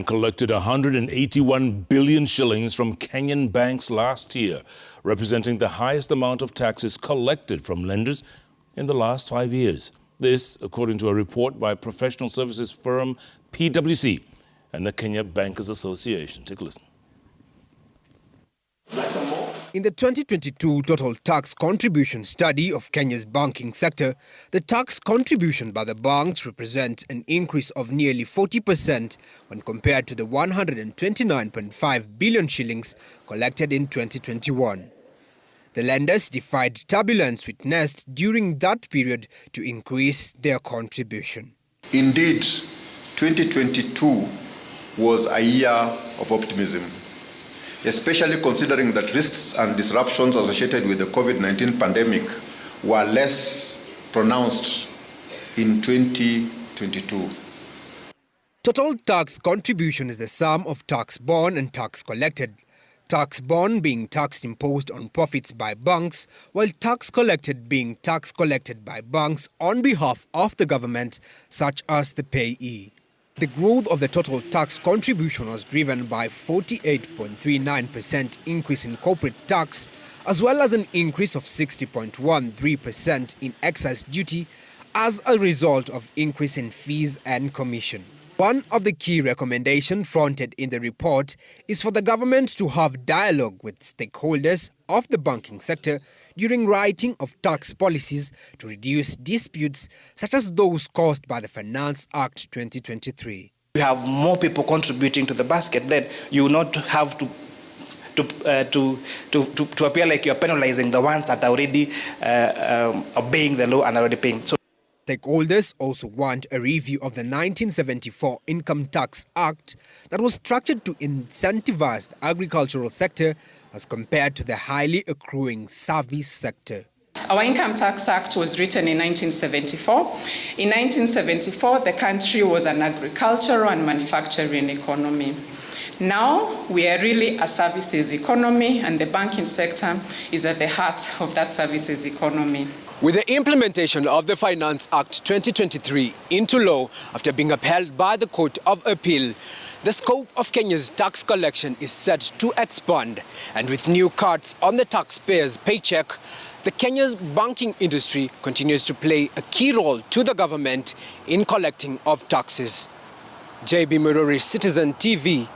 Collected 181 billion shillings from Kenyan banks last year, representing the highest amount of taxes collected from lenders in the last 5 years. This, according to a report by professional services firm PwC and the Kenya Bankers Association. Take a listen. In the 2022 total tax contribution study of Kenya's banking sector, the tax contribution by the banks represent an increase of nearly 40% when compared to the 129.5 billion shillings collected in 2021. The lenders defied turbulence witnessed during that period to increase their contribution. Indeed, 2022 was a year of optimism, especially considering that risks and disruptions associated with the COVID-19 pandemic were less pronounced in 2022. Total tax contribution is the sum of tax borne and tax collected. Tax borne being tax imposed on profits by banks, while tax collected being tax collected by banks on behalf of the government, such as the payee. The growth of the total tax contribution was driven by 48.39% increase in corporate tax, as well as an increase of 60.13% in excise duty as a result of increase in fees and commission. One of the key recommendations fronted in the report is for the government to have dialogue with stakeholders of the banking sector during writing of tax policies to reduce disputes such as those caused by the Finance Act 2023. You have more people contributing to the basket, then you will not have to appear like you're penalizing the ones that are already obeying the law and already paying. Stakeholders also want a review of the 1974 Income Tax Act that was structured to incentivize the agricultural sector as compared to the highly accruing service sector. Our Income Tax Act was written in 1974. In 1974, the country was an agricultural and manufacturing economy. Now, we are really a services economy, and the banking sector is at the heart of that services economy. With the implementation of the Finance Act 2023 into law after being upheld by the Court of Appeal, the scope of Kenya's tax collection is set to expand. And with new cuts on the taxpayer's paycheck, the Kenya's banking industry continues to play a key role to the government in collecting of taxes. JB Murori, Citizen TV,